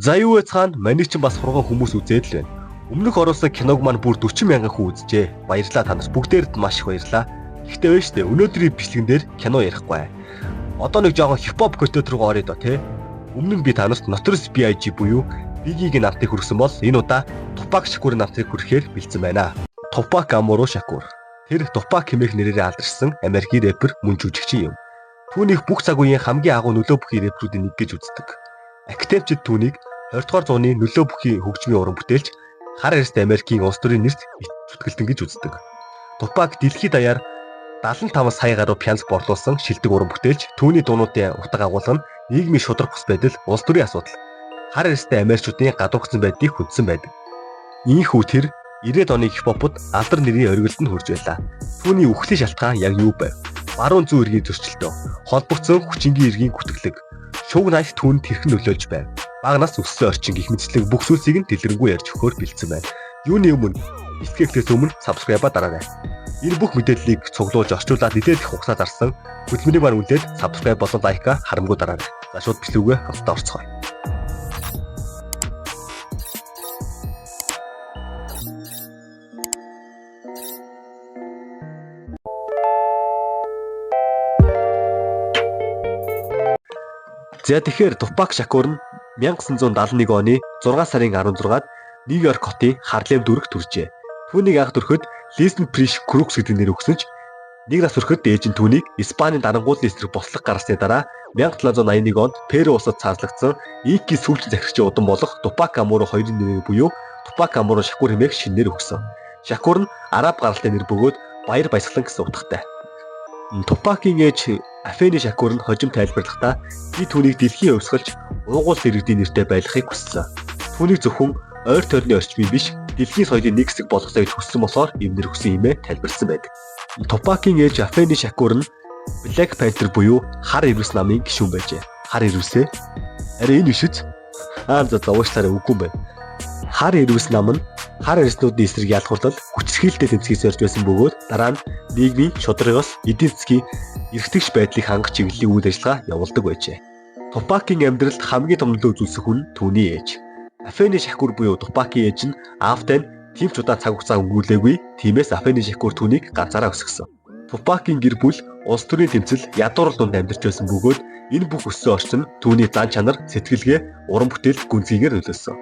За юу яцхан маний ч бас хурган хүмүүс үзээд л байна. Өмнөх оруулсан киног маань бүр 40 мянган хүн үзжээ. Баярлалаа танаас бүгдээрд маш их баярлалаа. Гэхдээ вэ штэ өнөөдрийн бичлэгэн дээр кино ярихгүй. Одоо нэг жоохон хипхоп контент руу орё доо тий. Өмнө нь би танаас Notorious B.I.G буюу Biggie-гийн намтыг хүргэсэн бол энэ удаа Tupac Shakur-ийн намтыг хүрэхээр бэлдсэн байна. Tupac Amaru Shakur. Тэр Tupac хэмээх нэрээр алдаршсан Америкийн рэпер мөн жүжигчин юм. Түүнийг бүх цаг үеийн хамгийн агуу нөлөө бүхий рэперүүдийн нэг гэж үздэг. Активчид түүнийг 20 дугаар зууны нөлөө бүхий хөгжмийн уран бүтээлч хар эрстэй Америкийн улс төрийн нэрт зүтгэлтэн гэж үздэг. Tupac дэлхийд даяар 75 сая гаруй пянз борлуулсан шилдэг уран бүтээлч түүний дуунуудын утга агуулга нь нийгмийн шудраг бус байдал, улс төрийн асуудал, хар эрстэй Америкчуудын гадуурхсан байдлыг хүндсэн байдаг. Ийхүү тэр 90-ад оны хипхопод алдар нэрийн оргилд нь хүрж байлаа. Түүний үхлийн шалтгаан яг юу байв? Баруун зүүн иргэний зөрчилтөө, холбогдсон хүчингийн иргэний гүтгэлэг, шуг найт түүнд хэрхэн нөлөөлж байв? Багнаас өссөн орчин гих мэтчлэг бүх зүйлсийг нь дэлгэрэнгүй ярьж өгөхөөр бэлдсэн байна. Юуны өмнө бэлтгэхээс өмнө subscribe-а дараарай. Энэ бүх мэдээллийг цуглуулж орчуулад идэх хугацаа зарсан хөтөлбөрийг маань үлдээд subscribe болон лайка харамгүй дараарай. За шууд бичлэгээ хамтдаа орцгоё. За тэгэхээр Tupac Shakur нь 1971 оны 6 сарын 16-нд Нью-Йорк хотын Харлем дүрэгт төржээ. Түүнийг анх төрөхөд Listen Fresh Crooks гэдэг нэр өгсөн ч нэг нас хүрэхэд ээж нь түүнийг Испанийн дарангуулын эсрэг бослог гаргасны дараа 1781 онд Перу улсад цааслагдсан Инки сүүлчийн захирагчийн удам болох Tupac Amaru хоёрын нэрээр буюу Tupac Amaru Shakur хэмээх шинээр өгсөн. Shakur нь араб гаралтай нэр бөгөөд баяр баясгалан гэсэн утгатай. Tupac-ийн ээж Afeni Shakur нь хожим тайлбарлахдаа би түүнийг дэлхийн өвсгөлж уугуул иргэдийн нэртэй байлгахыг хүссэн. Түүнийг зөвхөн ойр тойрны орчмын биш дэлхийн соёлын нэг хэсэг болгосоо гэж хүссэн болохоор ийм нэр өгсөн юмээ тайлбарласан байдаг. Tupac-ийн ээж Afeni Shakur нь Black Panther буюу хар ирвэс намын гишүүн байжээ. Хар ирвэсээ арай энэ биш үз? За уучлаарай үгүй юм байна. Хар ирвэс нам нь хар эрснүүдийн эсрэг ялгуурлал хүчирхийлэлтэй тэмцэхээс орж байсан бөгөөд дараа нь нийгмийн шударгаас эдийн засгийн эрхтгч байдлыг хангах чиглэлийн үйл ажиллагаа явуулдаг байжээ. Tupac-ийн амьдралд хамгийн том нөлөө үзүүлсэн хүн түүний ээж. Afeni Shakur буюу Tupac-ийн ээж нь аавтай нь тийм ч удаа цаг хугацаа өнгөрүүлээгүй. Тиймээс Afeni Shakur түүнийг ганцаараа өсгсөн. Tupac-ийн гэр бүл улс төрийн тэмцэл ядуурл дунд амьдарч байсан бөгөөд энэ бүх өссөн орчин түүний зан чанар, сэтгэлгээ, уран бүтээл гүнзгийгээр нөлөөлсөн.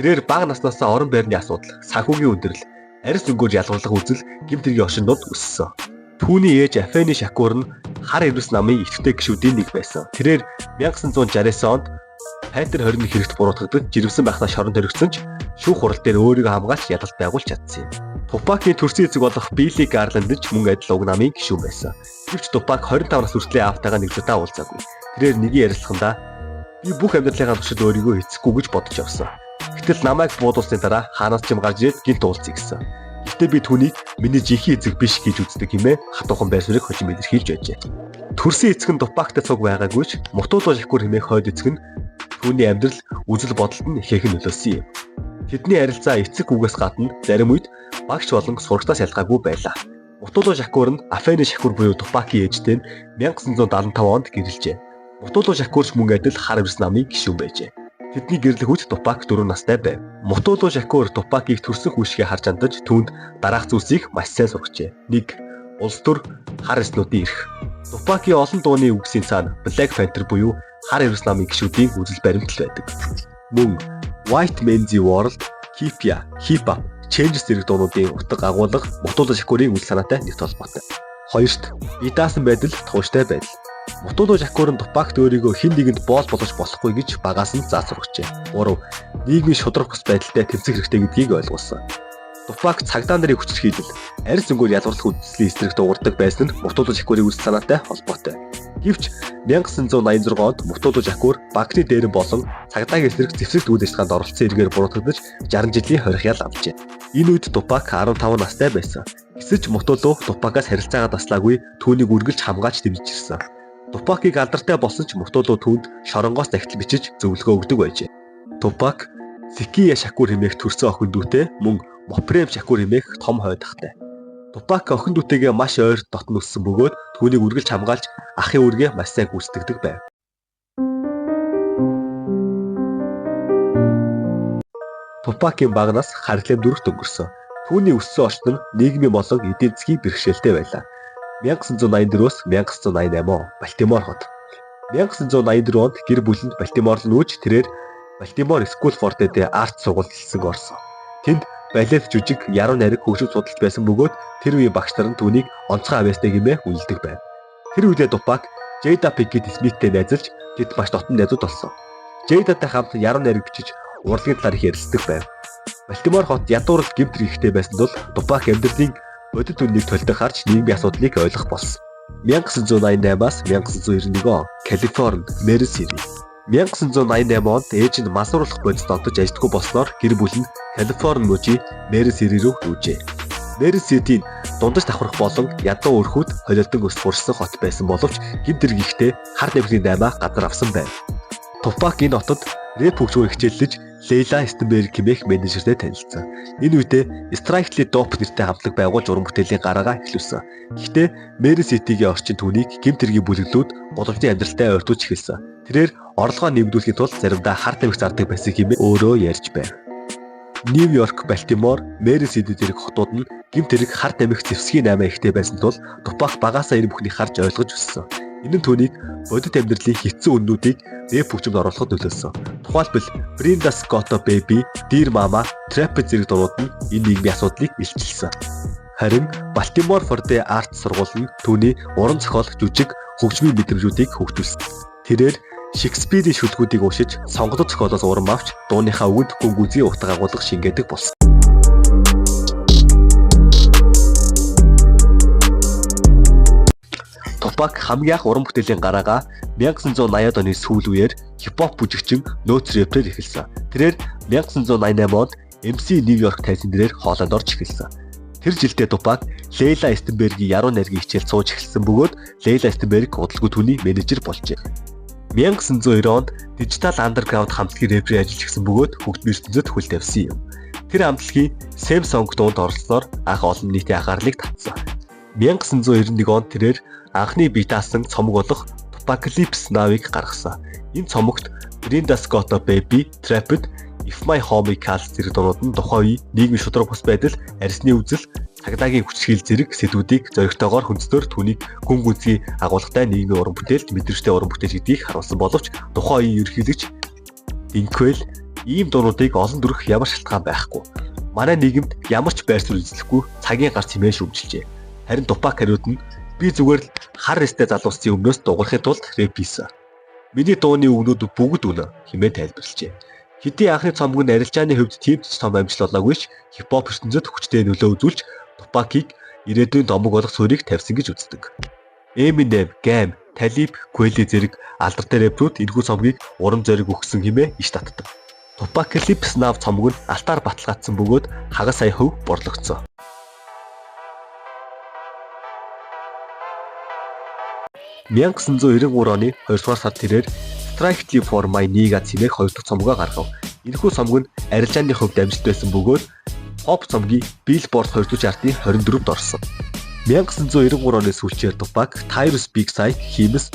Тэрээр бага наснаасаа орон байрны асуудал, санхүүгийн өндөрлөл, арьс өнгөөр ялгарлах үзэл гэмт хэргийн оршиндод өссөн. Түүний ээж Afeni Shakur нь хар ирвэс намын ихтэй гишүүдийн нэг байсан. Тэрээр 1969 онд Пантер 21 хэрэгт буруутгагдаж жирэмсэн байхнаа шоронд төрөгцсөн ч шүүх хурал дээр өөрийгөө хамгаалж ядалт байгуулж чадсан юм. Tupac-ийн төрсөн эцэг болох Billy Garland ч мөн адил уг намын гишүүн байсан. Гэвч Tupac 25 нас хүртлээр аавтайгаа нэг удаа уулзаагүй. Тэрээр нэгийн ярилцлагандаа би бүх амьдралынхаа туршид өөрийгөө эцэхгүй гэж бодож явсан. Гэтэл намайг буудуулсны дараа хаанаас ч юм гарч ирээд гинт уулзъя гэсэн. Гэтэ би түүнийг миний жинхэнэ эцэг биш гэж үздэг хэмээн хатуухан байр суурийг хожим илэрхийлж байжээ. Төрсөн эцэг нь Tupac-тай цуг байгаагүй ч Mutulu Shakur хэмээх хойд эцэг нь түүний амьдрал, үзэл бодолд нь ихээхэн нөлөөлсөн юм. Тэдний харилцаа эцэг үгээс гадна зарим үед багш болон сурагчдаас ялгаагүй байлаа. Mutulu Shakur нь Afeni Shakur буюу Tupac-ийн ээжтэй 1975 онд гэрэлжээ. Mutulu Shakur ч мөн адил хар эрс намын гишүүн байжээ. Тэдний гэрлэх үед Tupac 4 настай байв. Mutulu Shakur Tupac-ийг төрсөн хүүшгээ харж андаж түүнд дараах зүйлсийг маш сайн сургажээ. 1. Улс төр хар эрснүүдийн эрх. Tupac-ийн олон дууны үгсийн цаана Black Panther буюу хар эрс намын гишүүдийн үзэл баримтал байдаг. Мөн White Man's World, Keep Ya, Hip Hop, Changes зэрэг дуунуудын утга агуулга Mutulu Shakur-ийн үйл санаатай нэгт холбоотой. 2-т бие даасан байдал, тууштай байдал. Mutulu Shakur нь Tupac-д өөрийгөө хэн нэгэнд боол болгож болохгүй гэж багаас нь заа сургажээ. 3. Нийгмийн шудраг бус байдалтай тэмцэх хэрэгтэй гэдгийг ойлгуулсан. Tupac цагдаа нарын хүчирхийлэл, арьс өнгөөр ялгарлах үзэсгэлэн эсрэг дуугардаг байсан нь Mutulu Shakur-ийн үйл санаатай холбоотой. Гэвч 1986 онд Mutulu Shakur банкны дээрэн болон цагдаагийн эсрэг зэвсэгт үйл ажиллагаанд оролцсон эргээр буруутгагдаж 60 жилийн хорих ял авчээ. Энэ үед Tupac 15 настай байсан. Гэвч Mutulu Tupac-аас харилцаагаа таслаагүй түүнийг үргэлж хамгаалж дэмжиж ирсэн. Tupac-ийг алдартай болсон ч Mutulu түүнд шоронгоос захидал бичиж зөвлөгөө өгдөг байжээ. Tupac Sekiya Shakur хэмээх төрсөн охин дүүтэй мөн Mopreme Shakur хэмээх том хойд ахтай. Tupac охин дүүтэйгээ маш ойр дотн өссөн бөгөөд түүнийг үргэлж хамгаалж ахын үүргээ маш сайн гүйцэтгэдэг байв. Тупакийн багнаас Харлем дүрэгт өнгөрсөн. Түүний өссөн орчин нь нийгмийн болон эдийн засгийн бэрхшээлтэй байлаа. 1984-өөс 1988 он Балтимор хот. 1984 онд гэр бүл нь Балтимор руу нүүж тэрээр Балтимор School for the Arts сургуульд хэлсэн орсон. Тэнд балет жүжиг, яруу найраг хөгжим судалж байсан бөгөөд тэр үеийн багш нар нь түүнийг онцгой авьяастай хэмээн үнэлдэг байв. Тэр үедээ Тупак Jada Pinkett Smith-тэй найзалж тэд маш дотн найзууд болсон. Jada-тай хамт яруу найраг бичиж урлагийн талаар их ярилцдаг байв. Балтимор хот ядуурл гэмт хэрэгтэй байсан тул Тупак амьдралын бодит үннийг төлдөг харж нийгмийн асуудлыг ойлгох болсон. 1988-аас 1991 он Калифорни, Мэри Сити. 1988 онд ээж нь масруулах бодисд одож ажиллахгүй болсноор гэр бүл нь Калифорни мужийн Мэри Сити рүү нүүжээ. Мэри Ситийн дундаж давхрах болон ядуу өрхүүд холилдон өс фурсан хот байсан боловч гэмт хэрэг ихтэй хар тамхины 8 газар авсан байв. Тупак энэ хотод рэп хөгжмөөр хичээллэж Лейла Стенберг хэмээх менежертэй танилцсан. Энэ үедээ Strictly Dope нэртэй хамтлаг байгуулж уран бүтээлийн гараагаа эхлүүлсэн. Гэхдээ Мэри Ситигийн орчин түүнийг гэмт хэргийн бүлэглүүд боломжтой амьдралтай ойртуулж эхэлсэн. Тэрээр орлогоо нэмэгдүүлэхийн тулд заримдаа хар тамхи зардаг байсан хэмээн өөрөө ярьж байв. Нью-Йорк, Балтимор, Мэри Сити зэрэг хотууд нь гэмт хэрэг хар тамхи зэвсгийн 8 ихтэй байсан тул Тупак багаасаа энэ бүхнийг харж ойлгож өссөн. Энэ нь түүнийг бодит амьдралын хэцүү үннүүдийг рэп хөгжимд оруулахад нөлөөлсөн. Тухайлбал Brenda Scott Baby, Dear Mama, Trap зэрэг дуунууд нь энэ нийгмийн асуудлыг илчилсэн. Харин Baltimore for the Arts сургууль нь түүний уран зохиол, жүжиг, хөгжмийн мэдрэмжүүдийг хөгжүүлсэн. Тэрээр Шекспирийн шүлгүүдийг уншиж, сонгогдсон зохиолоос урам авч, дууныхаа үгэнд гүнгүзгийн утга агуулга шингээдэг болсон. Тупак хамгийн анх уран бүтээлийн гараагаа 1980-ад оны сүүл үеэр хип-хоп бүжигчин Нөөц рэпээр эхэлсэн. Тэрээр 1988 онд MC Нью-Йорк тайзан дээрээр хоолойд орж эхэлсэн. Тэр жилдээ Тупак Лейла Стенбергийн яруу найргийн хичээл сууж эхэлсэн бөгөөд Лейла Стенберг удалгүй түүний менежер болжээ. 1992 онд Digital Underground хамтлагийн рэпер ажиллаж эхэлсэн бөгөөд хөгжмийн ертөнцид хөл тавьсан юм. Тэр хамтлагийн Same Song дуунд оролцсноор анх олон нийтийн анхаарлыг татсан. 1991 онд тэрээр анхны бие даасан цомог болох Apocalypse Now-ыг гаргасан. Энэ цомогт Brenda Scott Baby, Trapped, If My Homie Calls зэрэг дуунууд нь тухайн үеийн нийгмийн шудраг бус байдал, арьсны үзэл, цагдаагийн хүчирхийлэл зэрэг сэдвүүдийг зоригтойгоор хүндэснээр түүнийг гүн гүнзгий агуулгатай нийгмийн уран бүтээлд мэдрэмжтэй уран бүтээл гэдгийг харуулсан боловч тухайн үеийн ерөнхийлөгч Динквел ийм дуунуудыг олон дүрх ямар шалтгаан байхгүй. Манай нийгэмд ямар ч байр суурь эзлэхгүй цагийн гар чимээ шүмжилжээ. Харин Тупак хариуд нь би зүгээр л хар эстэй залуусны өмнөөс дуурахын тулд рэп хийсэн. Миний дууны үгнүүд бүгд үнэ хэмээн тайлбарлажээ. Хэдийн анхны цомог нь арилжааны хувьд тийм ч том амжилт олоогүйч хип-хоп ертөнцид хүчтэй нөлөө үзүүлж Тупакийг ирээдүйн домог болох суурийг тавьсан гэж үздэг. Eminem, Game, Talib Kweli зэрэг алдартай рэперүүд энэхүү цомгийг урам зориг өгсөн хэмээн иш татдаг. Apocalypse Now цомог нь алтаар баталгаажсан бөгөөд хагас сая хөв борлогдсон. 1993 оны 2 дугаар сард тэрээр Strictly for My Nigga хэмээх хоёр дахь цомгоо гаргав. Энэхүү цомог нь арилжааны хувьд амжилт байсан бөгөөд pop цомгийн Billboard 2 дугаар чартын 24-д орсон. 1993 оны сүүлчээр Tupac, Tyrus Big Sai, Himes,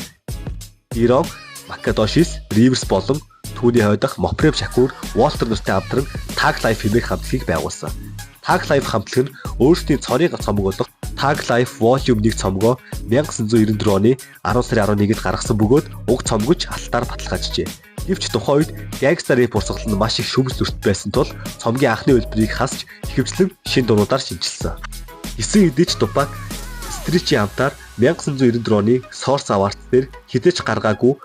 Iron, Macadocious, Rivers болон түүний хойдох Moprem Shakur, Walter нартай хамтран Tag Life хэмээх хамтлагийг байгуулсан. Tag Life хамтлаг нь өөрсдийн цорын цомог болох Tag Life Volume 1 цомгоо 1994 оны 10 сарын 11-нд гаргасан бөгөөд уг цомгож алтаар баталгаажжээ. Гэвч тухайн үед gangster rap урсгал нь маш их шүмс зүрт байсан тул цомгийн анхны хөлбөрийг хасч ихэвчлэн шин дуунуудаар шинжилсэн. Эсвэн эдэж Tupac Street-ийн хамтаар 1994 оны Source Awards дээр хідэж гаргаагүй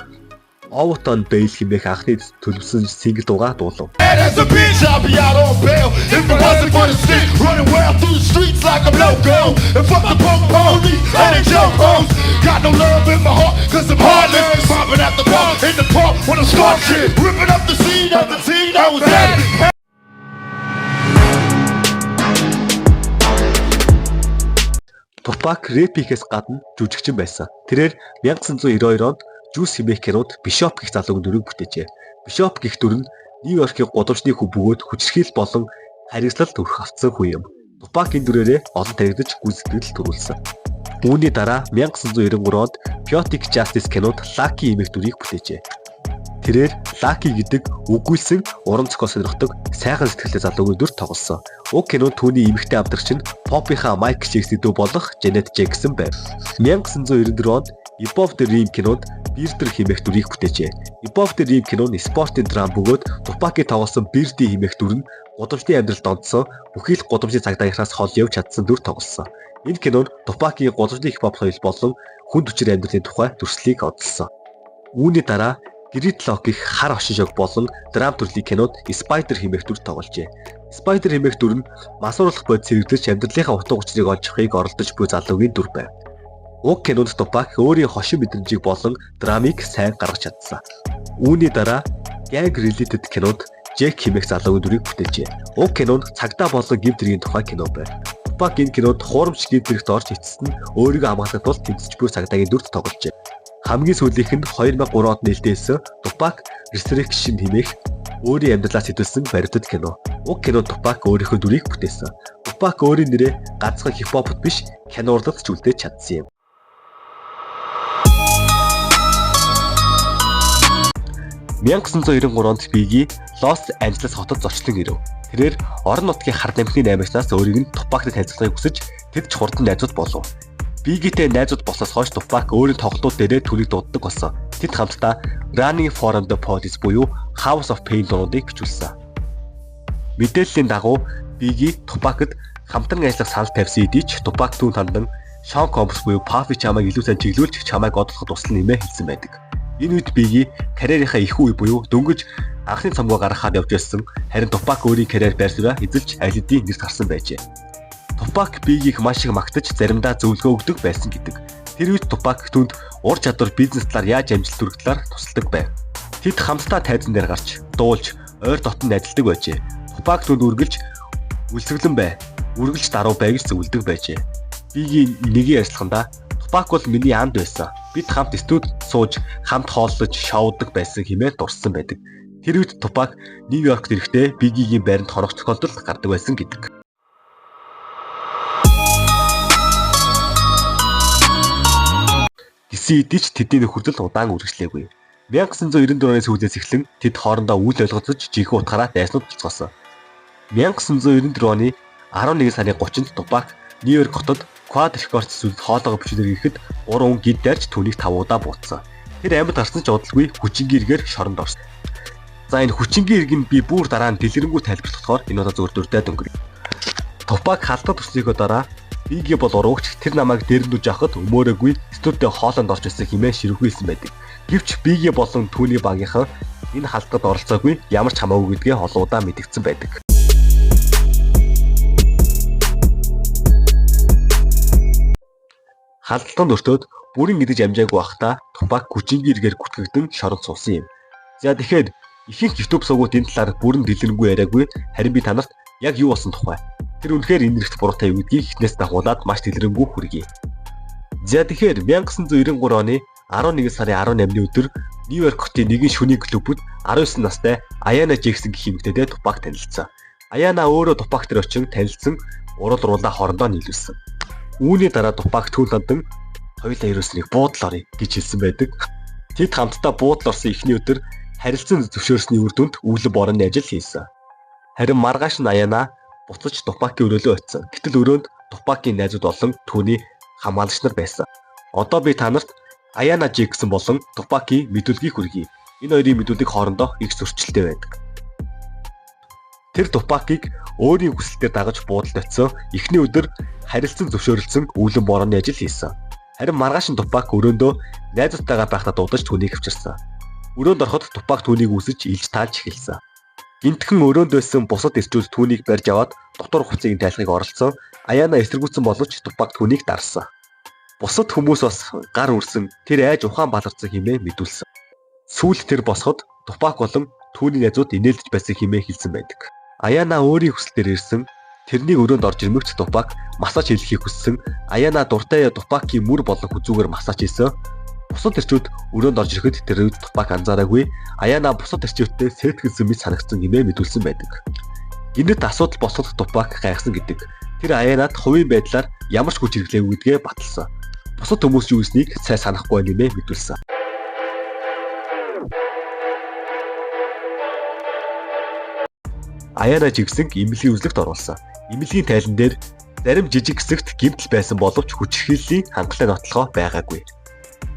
Overton Bail хэмээх анхны төлөвсөн сингл дуугаа дуулав. Tupac рэп хийхээс гадна жүжигчин байсан. Тэрээр 1992 онд Juice хэмээх кинонд Bishop гэх залуугийн дүрийг бүтээжээ. Bishop гэх дүр нь Нью-Йоркийн гудамжны хөв бөгөөд хүчирхийлэл болон харгислалд өрх авцсан хүн юм. Tupac энэ дүрээрээ олон таригдаж гүйцэтгэл төрүүлсэн. Үүний дараа 1993 онд Poetic Justice кинонд Lucky хэмээх дүрийг бүтээжээ. Тэрээр Лаки гэдэг үгүүлсэн уран зохиол сонирхдаг сайхан сэтгэлтэй залуугийн дүр тоглосон. Уг кинонд түүний эмэгтэй хамтрагч нь Попийнхаа Майкл Джексон дүү болох Жанет Джексон байв. 1994 онд Above the Rim кинонд Бирдер хэмээх дүрийг бүтээжээ. Above the Rim киноны спортын драм бөгөөд Тупаки тоглосон Бирди хэмээх дүр нь гудамжны амьдралд онцсон бүхий л гудамжны цагдаагийнхаас хол явж чадсан дүр тоглосон. Энэ кинонд Тупакийн гудамжны хипхоп соёл болон хүн хүчээр амьдралын тухай дүрслэлийг онцлсон. Үүний дараа Грит Лок их хар хошин шог болон драм төрлийн кинод Spider хэмээх дүр тогложээ. Spider хэмээх дүр нь масууруулах бодис хэрэглэж амьдралынхаа утга учирыг олж авахыг оролдож буй залуугийн дүр байв. Уг кинонд Тупак өөрийн хошин мэдрэмжийг болон драмыг сайн гаргаж чадсан. Үүний дараа Gang Related кинонд Джек хэмээх залуугийн дүрийг бүтээжээ. Уг кинонд цагдаа болон гэмт хэргийн тухай кино байв. Тупак энэ кинонд хуурамч гэмт хэрэгт орж эцэст нь өөрийгөө хамгаалахад тул тэмцэж буй цагдаагийн дүрт тогложээ. Хамгийн сүүлийнх нь 2003 онд нээлттэйсэн Тупак Resurrection хэмээх өөрийн амьдралаас сэтүүлсэн баримтат кино. Уг кинонд Тупак өөрийнхөө дүрийг бүтээсэн. Тупак өөрийн нэрээ ганцхан хипхопд биш кино урлагт ч үлдээж чадсан юм. (1993 онд Biggie Los Angeles хотод зочлон ирэв. Тэрээр орон нутгийн хар намхны наймагчнаас өөрийг нь Тупактай танилцуулахыг хүсэж тэд ч хурдан найзууд болов. Biggie-тэй найзууд болсоос хойш Тупак өөрийн тоглолтууд дээрээ түүнийг дууддаг болсон. Тэд хамтдаа Running from the Police буюу House of Pain дуудыг бичүүлсэн. Мэдээллийн дагуу Biggie Тупакд хамтран ажиллах санал тавьсан хэдий ч Тупак түүнд хандан Sean Combs буюу Puffy чамайг илүү сайн чиглүүлж чамайг одлоход туслана нэмэ хэлсэн байдаг. Энэ үед Biggie карьерийнхаа их үе буюу дөнгөж анхны цомгоо гаргахад явж байсан. Харин Тупак өөрийн карьер байрсараа эзэлж аль хэдийн нэрт гарсан байжээ. Тупак Biggie-г маш их магтаж заримдаа зөвлөгөө өгдөг байсан гэдэг. Тэр үед Тупак түнд ур чадвар бизнес талаар яаж амжилт хүргэх талаар тусалдаг байв. Тэд хамтдаа тайзан дээр гарч, дуулж, ойр дотн ажилладаг байжээ. Тупак түнд үргэлж үлсгэлэн бай, үргэлж даруй бай гэж зөвлөдөг байжээ. Biggie нэгийн ярилцлаганда Тупак бол миний анд байсан. Бид хамт студ сууж, хамт хооллож, шоудаг байсан хэмээн дурссан байдаг. Тэр үед Тупак Нью-Йоркт ирэхдээ Biggie-гийн байранд хонох тохиолдол гардаг байсан гэдэг. Гэсэн хэдий ч тэдний нөхөрлөл удаан үргэлжлээгүй. 1994 оны сүүлээс эхлэн тэд хоорондоо үйл ойлголцож жинхэнэ утгаараа дайснууд болцгоосон. 1994 оны 11 сарын 30-нд Тупак Нью-Йорк хотод Quad Records зүйлд хоолойгоо бичүүлэр ирэхэд 3 хүн гид дайрч түүнийг 5 удаа буутсан. Тэр амьд гарсан ч удалгүй хүчингийн эргээр шоронд орсон. За энэ хүчингийн эрг нь би бүр дараа нь дэлгэрэнгүй тайлбарлахдаар энэ удаа зөвөр дуртай өнгөрөв. Тупак халтад төслийнхөө дараа Biggie бол уруугч тэр намайг дээрэндүүж авахд өмөөрөөгүй студид хоолонд орж ирсэн хэмээн ширхүүлсэн байдаг. Гэвч Biggie болон түүний багийнхан энэ халтад оролцоогүй ямар ч хамаагүй гэдгээ олон удаа мэдгдсэн байдаг. Халтанд өртөөд бүрэн идэж амжаагүй байхдаа Тупак хүчингийн эргээр гүтгэгдэн шоронд суусан юм. За тэгэхээр ихэнх YouTube сувгууд энэ талаар бүрэн дэлгэрэнгүй яриаггүй, харин би танарт яг юу болсон тухай тэр үнэхээр энэ нэрт буруутай юу гэдгийг эхнээс дагуулад маш дэлгэрэнгүй хүргэе. За тэгэхээр 1993 оны 11 сарын 18-ны өдөр Нью-Йорк хотын нэгэн шөнийн клубуд 19 настай Аяна Джексон гэх эмэгтэйтэй Тупак танилцсан. Аяна өөрөө Тупак тэр очин танилцсан урал уруулаа хоорондоо нийлүүлсэн. Үүний дараа Тупак түүнд хандан хоёулаа ерөөснийг буудал орё гэж хэлсэн байдаг. Тэд хамтдаа буудал орсон эхний өдөр харилцан зөвшөөрсний үр дүнд өвлөн борооны ажил хийсэн. Харин маргааш нь Аяна буцаж Тупакийн өрөөлөө очив. Гэтэл өрөөнд Тупакийн найзууд болон түүний хамгаалагч нар байсан. Одоо би танарт Аяна Джексон болон Тупакийн мэдүүлгийг хүргэе. Энэ хоёрын мэдүүлэг хоорондоо их зөрчилтэй байдаг. Тэр Тупакийг өөрийн хүсэлтээр дагаж буудалд очив. Эхний өдөр харилцан зөвшөөрөлдсөн өвлөн борооны ажил хийсэн. Харин маргааш нь Тупак өрөөндөө найзуудтайгаа байхдаа дуудаж түүнийг авчирсан. Өрөөнд ороход Тупак түүнийг үсэж илж таалж эхэлсэн. Гинтхэн өрөөнд байсан бусад эрчүүд түүнийг барьж аваад дотор хувцсыг тайлахыг оролцсон. Аяна эсэргүүцсэн боловч Тупак түүнийг дарсан. Бусад хүмүүс бас гар үрсэн тэр айж ухаан баларцсан хэмээн мэдүүлсэн. Сүүлд тэр босоход Тупак болон түүний найзууд инээлдэж байсан хэмээн хэлсэн байдаг. Аяна өөрийн хүслээр ирсэн. Тэрнийг өрөөнд орж ирмэгч Тупак массаж хийхийг хүссэн. Аяна дуртай Тупакийн мөр болон хүзүүгээр массаж хийсэн. Бусад эрчүүд өрөөнд орж ирэхэд тэр үед Тупак анзаараагүй. Аяна бусад эрчүүдтэй сэтгэлсэн мэт санагдсан хэмээн мэдүүлсэн байдаг. Гинэт асуудал босоход Тупак гайхсан гэдэг. Тэр Аянад хувийн байдлаар ямар ч хүч хэрэглээгүй гэдгээ баталсан. Бусад хүмүүс юу хийснийг сайн санахгүй нэмээ мэдүүлсэн. Аяна жигсэнг эмнэлгийн үзлэгт оруулсан. Эмнэлгийн тайлан дээр зарим жижиг хэсэгт гэмтэл байсан боловч хүчирхийллийн хангалттай нотлохоо байгаагүй.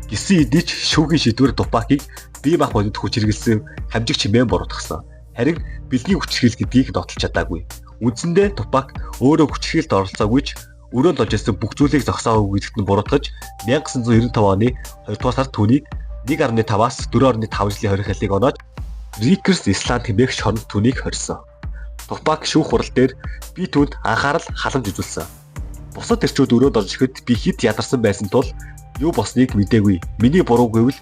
Гисэн эдий ч шүүхийн шийдвэр Тупакийг бие мах бодит хүчирхийлсэн хамжиг чимээн буруутгасан. Харин бэлгийн хүчирхийл гэдгийг нотолж чадаагүй. Үндсэндээ Тупак өөрөө хүчирхийлд оролцоогүй ч өрөөнд олж ирсэн бүх зүйлийг зогсоогүй гэдэгт нь буруутгаж 1995 оны 2 дугаар сард түүнийг 1.5-аас 4.5 жилийн хоригдлыг оноод Rikers Island хэмээх шоронд түүнийг хорьсон. Тупак шүүх хурал дээр би түүнд анхаарал халамж үзүүлсэн. Бусад эрчүүд өрөөнд орж ирэхэд би хэд ядарсан байсан тул юу болсныг мэдээгүй. Миний буруу гэвэл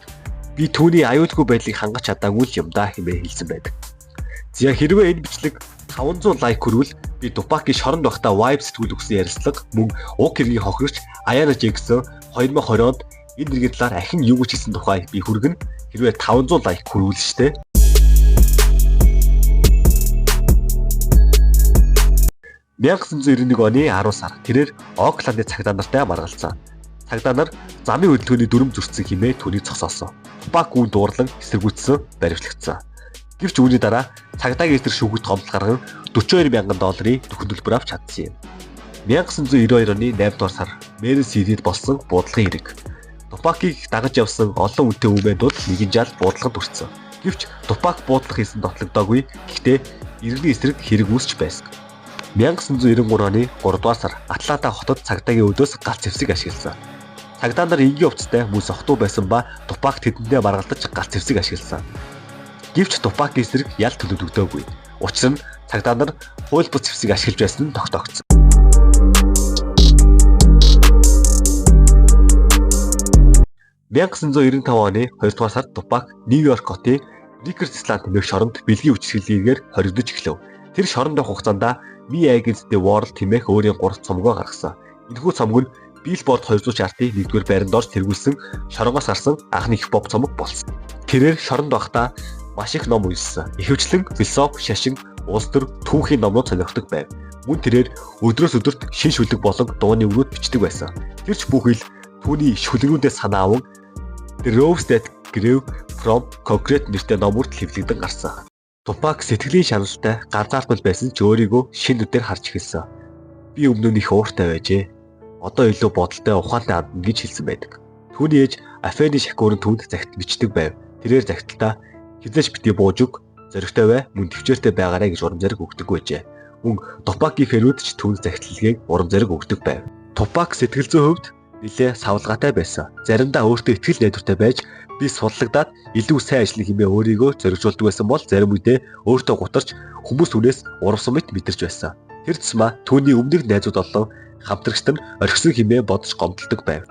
би түүний аюулгүй байдлыг хангаж чадаагүй юм да хэмээн хэлсэн байдаг. За хэрвээ энэ бичлэг 500 лайк хүрвэл би Тупакийн шоронд байхдаа vibe сэтгүүл өгсөн ярилцлага мөн уг хэргийн хохирогч Аяна Жексон 2020 онд энэ нэргийн талаар ахин юу гэж хэлсэн тухай би хүргэн хэрвээ 500 лайк хүрвэл штэ. 1991 оны 10 сар тэрээр Окландын цагдаа нартай маргалцсан. Цагдаа нар замын хөдөлгөөний дүрм зөрчсөн хэмээн түүнийг зогсоосон. Тупак үүнд дуурлан эсэргүүцсэн, баривчлагдсан. Гэвч үүний дараа цагдаагийн эсрэг шүүхэд гомдол гарган $42,000 төхөөлбөр авч чадсан юм. 1992 оны 8 дугаар сар Мэрин Сидэд болсон буудлагын хэрэг. Тупакийг дагаж явсан олон үнэтэй хүмүүс тул нэгэн жал буудлаганд хүрсэн. Гэвч Тупак буудлах хийсэн дотлогдоогүй. Гэхдээ иргэний эсрэг хэрэг үүсч байсан. 1993 оны 3 дугаар сар Атланта хотод цагдаагийн өдөөс галт зэвсэг ашигласан. Цагдаа нар энгийн хувцастай мөн сохтуу байсан ба Тупак тэдэндээ маргалдаж галт зэвсэг ашигласан. Гэвч Тупакийн эсрэг ял төлөвлөгдөөгүй. Учир нь цагдаа нар хууль бус зэвсэг ашиглаж байсан нь тогтоогдсон. 1995 оны 2 дугаар сард Тупак Нью-Йорк хотын Rikers Island хэмээх шоронд бэлгийн хүчирхийллийгээр хоригдож эхлэв. Тэр шоронд байх хугацаанд Me Against the World хэмээх өөрийн 3 цомгоо гаргасан. Энэхүү цомог нь Billboard 200 чартын 1-р байранд орж тэргүүлсэн шоронгоос гарсан анхны хип-хоп цомог болсон. Тэрээр шоронд байхдаа маш их ном уншсан. Ихэвчлэн философи, шашин, улс төр, түүхийн номнууд сонирхдаг байв. Мөн тэрээр өдрөөс өдөрт шин шүлэг болон дууны өгнүүд бичдэг байсан. Тэр ч бүхэл түүний шүлгэрүүдээ санаа аван The Rose That Grew From Concrete нэртэй номууд хэвлэгдэн гарсан. Тупак сэтгэлийн шаналтай ганцаардмал байсан ч өөрийгөө шинэ нүдээр харж эхэлсэн. Би өмнө нь их ууртай байжээ. Одоо илүү бодолтой ухаантай андна гэж хэлсэн байдаг. Түүний ээж Афени Шакур нь түүнд загт бичдэг байв. Тэрээр загталтаа хизээш битгий бууж өг, зоригтой бай, мөн төвчээртэй байгаарай гэж урам зориг өгдөг байжээ. Мөн Тупакийн фэнүүд ч түүнд загтлалгийг урам зориг өгдөг байв. Тупак сэтгэл зүйн хувьд нэлээ савлгаатай байсан. Заримдаа өөртөө итгэл найдвартай байж би судлагдаад илүү сайн ажиллах хэмээн өөрийгөө зоригжуулдаг байсан бол зарим үедээ өөртөө гутарч хүмүүс түнээс урамсан мэт мэдэрч байсан. Тэр тусмаа түүний өмнөх найзууд болон хамтрагчид нь орхисон хэмээн бодож гомдолдог байв.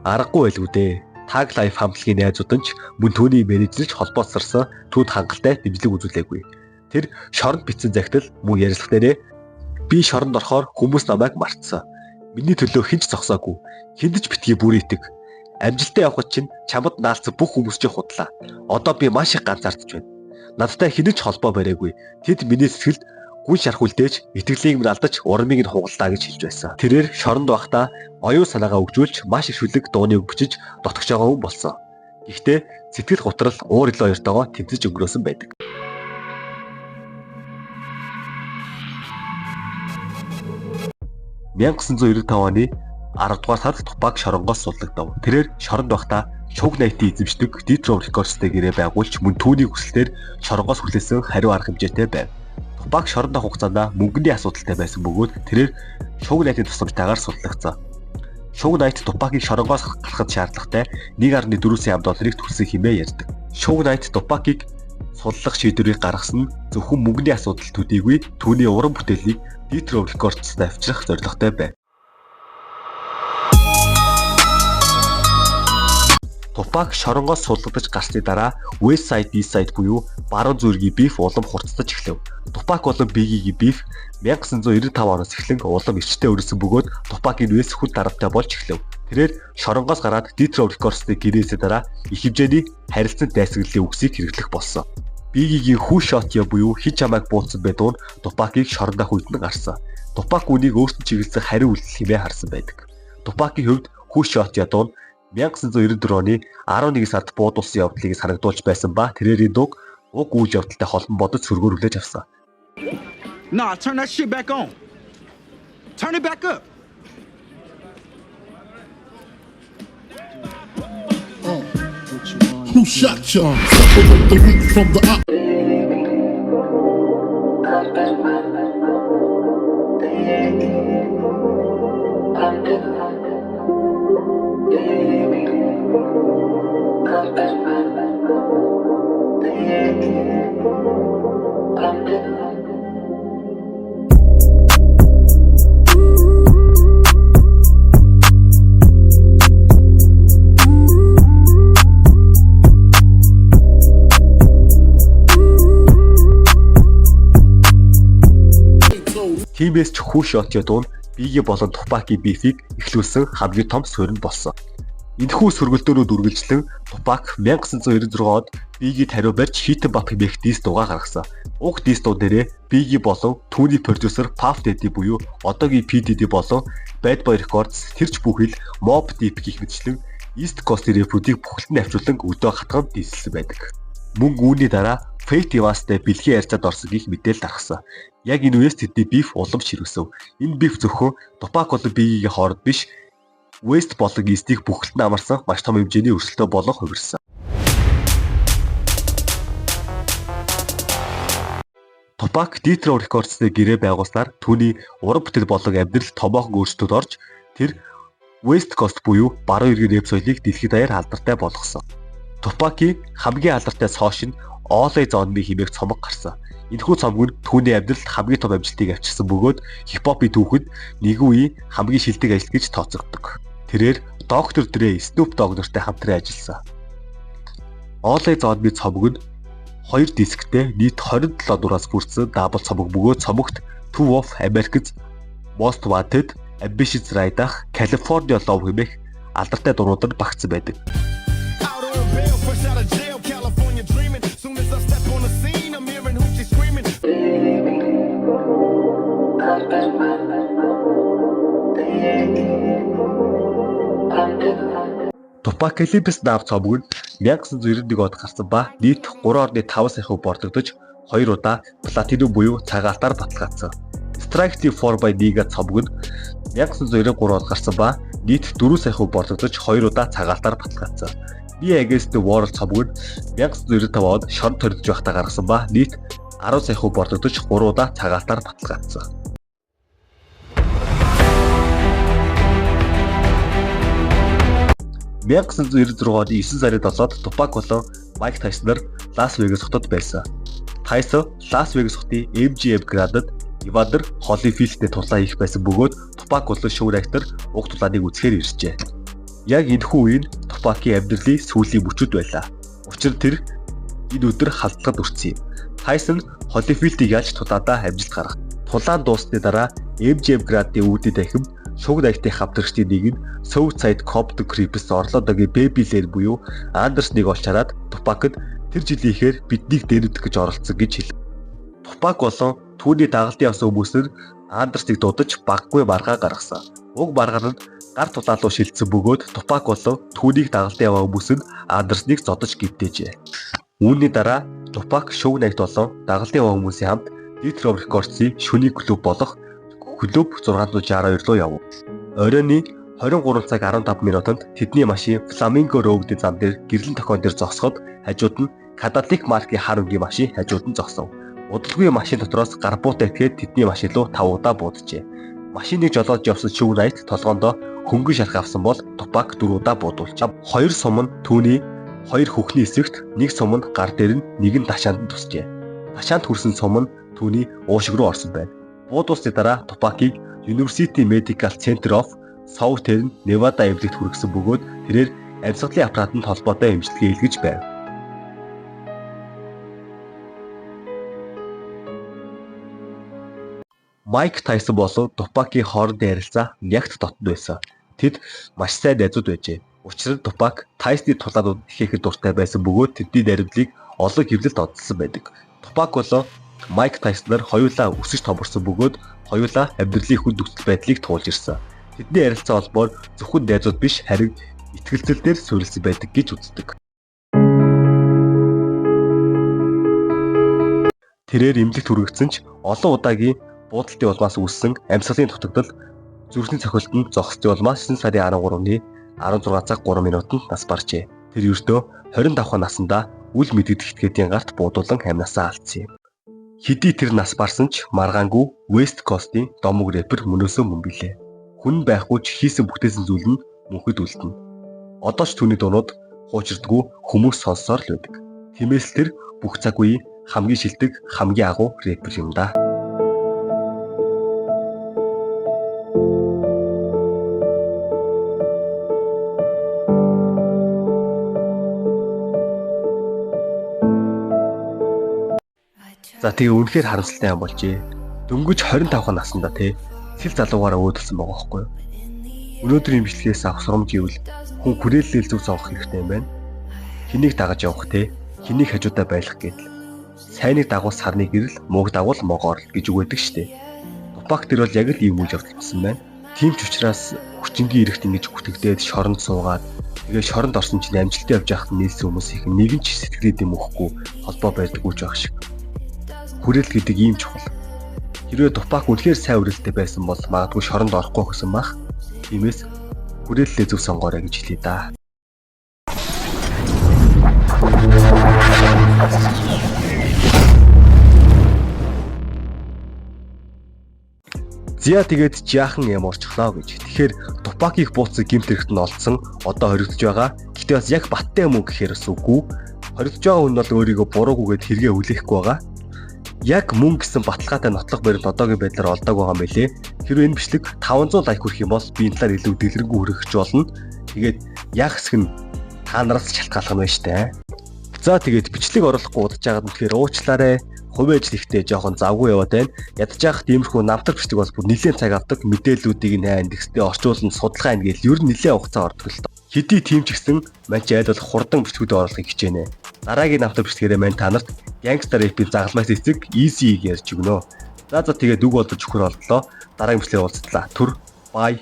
Аргагүй байлгүй дээ. Tag Life хамтлагийн найзууд нь ч мөн түүний менежерч холбооцсарсан түүнд хангалттай дэмжлэг үзүүлээгүй. Тэр шоронд бичсэн захидал мөн ярилцлага дээрээ би шоронд орохоор хүмүүс намайг мартсан. Миний төлөө хинч зогсоогүй. Хиндэж битгий бүр итэг. Амжилтаа явахад чинь чамд наалцсан бүх хүмүүс чинь худлаа. Одоо би маш их ганцаардж байна. Надтай хинэж холбоо бариагүй. Тэд миний сэтгэлд гүн шарх үлдээж, итгэлийг минь алдаж, урамыг нь хугаллаа гэж хэлж байсан. Тэрээр шоронд байхдаа оюун санаагаа өгжүүлж, маш их шүлэг дууны үг бичиж дотгож байгаа хүн болсон. Гэхдээ сэтгэл готрол уур илүү хоёртойгоо тэмцэж өнгөрөөсөн байдаг. 1995 оны 10 дугаар сард Тупак шоронгоос судлагдав. Тэрээр шоронд байхдаа шуг найтын эзэмшдэг Detroit Records-тэй гэрээ байгуулж мөн түүний хүслээр шоронгоос хүлээсэн хариу арга хэмжээтэй байв. Тупак шоронд хугацаанд мөнгөний асуудалтай байсан бөгөөд тэрээр шуг найтын тусламжтайгаар судлагдсан. Шуг найт Тупакийг шоронгоос гаргахад шаардлагатай $1.4 сая төлсөн хэмээн ярьдаг. Шуг найт Тупакийг судлах шийдвэрийг гаргасан нь зөвхөн мөнгөний асуудал төдийгүй түүний уран бүтээлийг Detroit Records-д авчрах зорилготой байв. Тупак шоронгоос судлагдаж гарсны дараа West Side East Side буюу баруун зүргийн биф улам хурцтаж эхлэв. Тупак болон Biggie-гийн биф 1995 оноос эхлэн улам эрчтэй өрсөн бөгөөд Тупакийн West хүн дарамттай болж эхлэв. Тэрээр шоронгоос гараад Detroit Records-тэй гэрээсээ дараа их хэмжээний харилцан дайсагдлын үгсийг хэрэглэх болсон. Biggie-гийн Who Shot You буюу хин чамайг бууцсан байдгүй нь Тупакийг шорондох үед нь гарсан. Тупак үнийг өөртөө чиглэсэн хариу үйлдэл хэмээн харсан байдаг. Тупакийн хувьд Who Shot You дуу 1994 оны 11 сард буудуулсан явдлыг санагдуулж байсан ба тэрээр энэ дууг уг үйл явдалтай холбон бодож сөргөөр хүлээж авсан. Nah, turn that shit back on. Turn it back up. Who shot y'all? Separate the weak from the op. Тиймээс ч хүү шотын дуун Biggie болон Tupac-ийн бифийг эхлүүлсэн хамгийн том суурин болсон. Энэхүү сөргөлдөөнүүд үргэлжлэн Tupac 1996 онд Biggie тариу барьж хитэн бат хэмээх дис дуугаа гаргасан. Уг дис дуу дээрээ Biggie болон түүний продюсер Puff Daddy буюу одоогийн P Diddy болон Bad Boy Records тэрч бүхэл Mobb Deep гэх мэтчлэн East Coast рэпүүдийг бүхэлд нь авчулан өдөө хатган дисэлсэн байдаг. Мөн үүний дараа Fate Evans-тэй бэлгийн ярьцад орсон гэх мэдээлэл гаргасан. Яг энэ үеэс тэдний биф улам ширвэсв. Энэ биф зөвхөн Tupac болон Biggie-гийн хооронд биш, West болон East-ийг бүхэлд нь амарсан маш том хэмжээний өрсөлдөө болон хувирсан. Tupac Death Row Records-тэй гэрээ байгуулснаар түүний уран бүтээл болон амьдрал томоохон өөрчлөлтөд орж тэр West Coast буюу баруун иргэн рэп соёлыг дэлхийд даяар алдартай болгосон. Tupac-ийн хамгийн алдартай цоош нь All Eyez on Me хэмээх цомог гарсан. Энэхүү цомог нь түүний амьдралд хамгийн том амжилтыг авчирсан бөгөөд хип-хопын түүхэнд нэгэн үеийн хамгийн шилдэг ажил гэж тооцогддог. Тэрээр Dr. Dre, Snoop Dogg нартай хамтран ажилласан. All Eyez on Me цомог нь 2 дисктэй нийт 27 дураас бүрдсэн дабл цомог бөгөөд цомогт Two of America's Most Wanted, Ambitious Ride, California Love хэмээх алдартай дуунууд нь багтсан байдаг. Tupac Calypso Now цомог нь 1991 онд гарсан ба нийт 3.5 сая хувь борлогдож 2 удаа платинум буюу цагаалтаар баталгаажсан. Strike the 4x1 цомог нь 1993 онд гарсан ба нийт 4 сая хувь борлогдож 2 удаа цагаалтаар баталгаажсан. Me Against the World цомог нь 1995 онд шорон төрөлж байхдаа гаргасан ба нийт 10 сая хувь борлогдож 3 удаа цагаалтаар баталгаажсан. 1996 оны 9 сарын 7-нд Tupac болон Mike Tyson нар Las Vegas хотод байсан. Tyson Las Vegas хотын MGM Grand-д Evander Holyfieldтэй тулаан хийх байсан бөгөөд Tupac болон шоу актер уг тулааныг үзэхээр иржээ. Яг энэхүү үеийн Tupac-ийн амьдралын сүүлийн мөчөд байлаа. Учир нь тэр энэ өдөр халдлагад өртсөн юм. Tyson Holyfield-ийг яаж тулаандаа амжилт гаргав. Тулаан дуусны дараа MGM Grand-ийн үүдийн дахин шуг найтын хамтрагчдын нэг нь Southside Cop the Creeps Орлоодогийн Baby Lane буюу Андерсныг олж хараад Tupac-д тэр жилийн ихээр биднийг дэнүдэх гэж оролцсон гэж хэлв. Tupac болон түүний дагалдын явсан хүмүүс нь Андерсныг дуудаж баггүй маргаа гаргасан. Уг маргаар нь гар тулаан руу шилжсэн бөгөөд Tupac болон түүнийг дагалдын яваа хүмүүс нь Андерсныг зодож гимтээжээ. Үүний дараа Tupac шуг найт болон дагалдын яваа хүмүүсийн хамт Death Row Records-ийн шөнийн клуб болох Клуб 662 руу явв. Оройны 23 цаг 15 минутанд тэдний машин Flamingo Road-ийн зам дээр гэрлэн тохион дээр зогсоход хажууд нь Cadillac маркийн хар өнгийн машин хажууд нь зогсов. Удалгүй машин дотроос гар буутай этгээд тэдний машин руу 5 удаа бууджээ. Машиныг жолоож явсан Suge Knight толгоондоо хөнгөн шарх авсан бол Tupac 4 удаа буудуулж. 2 сум нь түүний 2 хөхний эсрэгт, 1 сум нь гар дээр нь, 1 нь ташаанд тусжээ. Ташаанд хүрсэн сум нь түүний уушиг руу орсон байна. Буудуулсны дараа Tupac-ийг University Medical Center of Southern Nevada эмнэлэгт хүргэсэн бөгөөд тэрээр амьсгалын аппаратанд холбоотой эмчилгээ илгэж байв. Mike Tyson болон Tupac-ийн хоорондын ярилцаа нягт дотно байсан. Тэд маш сайн найзууд байжээ. Учир нь Tupac Tyson-ы тулаанууд ихээхэд дуртай байсан бөгөөд тэдний найрамдлыг олон хэвлэлд онцлсан байдаг. Tupac болон Mike Tyson нар хоёулаа өсөж томорсон бөгөөд хоёулаа амьдралын хүнд нөхцөл байдлыг туулж ирсэн. Тэдний ярилцаа холбоор зөвхөн найзууд биш харин итгэлцэлээр суурилсан байдаг гэж үздэг. тэрээр эмнэлэгт хүрэгдсэн ч олон удаагийн буудалтын улмаас үүссэн амьсгалын дутагдал зүрхний цохилтонд зогсцсон улмаас 9 сарын 13-ны 16 цаг 3 минутанд нас баржээ. Тэр ердөө 25 наснда үл мэдэгдэх этгээдийн гарт буудуулан амнасаа алдсан юм. Хэдий тэр нас барсан ч маргаангүй West Coast-ийн домог рэпер мөнөөсөө мөн билээ. Хүн байхгүй ч хийсэн бүтээсэн зүйл нь мөнхөд үлдэнэ. Одоо ч түүний дуунууд хуучирдаггүй хүмүүс сонссоор л байдаг. Тиймээс тэр бүх цаг үеийн хамгийн шилдэг, хамгийн агуу рэпер юм да. За тэгээ үнэхээр харамсалтай юм болжээ. Дөнгөж 25 наснда сэл залуугаараа өөдөлсөн байгаа байхгүй юу? Өнөөдрийн бичлэгээс авах сургамж гэвэл хүн хүрээлэл зөв сонгох хэрэгтэй юм байна. Хэнийг дагаж явах хэнийг хажуудаа байлгах гэдэл. Сайныг дагуул сарны гэрэл, мууг дагуул могоор гэж үг өгдөг штеп. Тупак тэр бол яг л ийм үйл явдалсан байна. Тийм ч учраас хүчингийн эрэхт ингэж бүтгэдээд шоронд суугаад тэгээ шоронд орсон чинь амжилттай явж байхад нийлсэн хүмүүс их нэгэн ч сэтгэлээд юм өгөхгүй холбоо байдаггүй ч байх шиг. Хүрээлэл гэдэг ийм чухал. Хэрвээ Тупак үнэхээр сайн хүрээлэлтэй байсан бол магадгүй шоронд орохгүй гэсэн бах. Тиймээс хүрээлэлээ зөв сонгоорой гэж хэлье да. Зя тэгээд жаахан юм орчихлоо гэж. Тэгэхээр Тупакийг бууцсан гэмт хэрэгт нь олдсон одоо хоригдож байгаа. Гэтэ бас яг баттай юм уу гэхээр бас үгүй. Хоригдож байгаа хүн бол өөрийгөө буруугүйгээд хэрэгээ хүлээхгүй байгаа. Яг мөн гэсэн баталгаатай нотлох баримт одоогийн байдлаар олдог байгаа мөлий. Хэрвээ энэ бичлэг 500 лайк хүрэх юм бол би энэ талаар илүү дэлгэрэнгүй хүргэж болно. Тэгээд яг хэсэг нь та нараас шалтгаалах юм байна штэ. За тэгээд бичлэг оруулахгүй удаж байгаад үнэхээр уучлаарай. Хувийн ажил ихтэй жоохон завгүй яваад байна. Ядаж явах тиймэрхүү намтар бичлэг бол бүр нэлээд цаг авдаг. Мэдээллүүдийг нэ индекстэй орчуулсан судалгаа ин гээл ер нь нэлээд хугацаа ордог л доо. Хэдий тийм ч гэсэн манч айл бол хурдан бичлэгүүд оруулахыг хичээнэ. Дараагийн намтар бичлэгээрээ мань та нарт Gangster Rap-ийн загалмайс эцэг Easy-г ярьж өгнө. За тэгээд үг болдож өхөр боллоо. Дараагийн бичлэгээр уулзтлаа. Түр бай.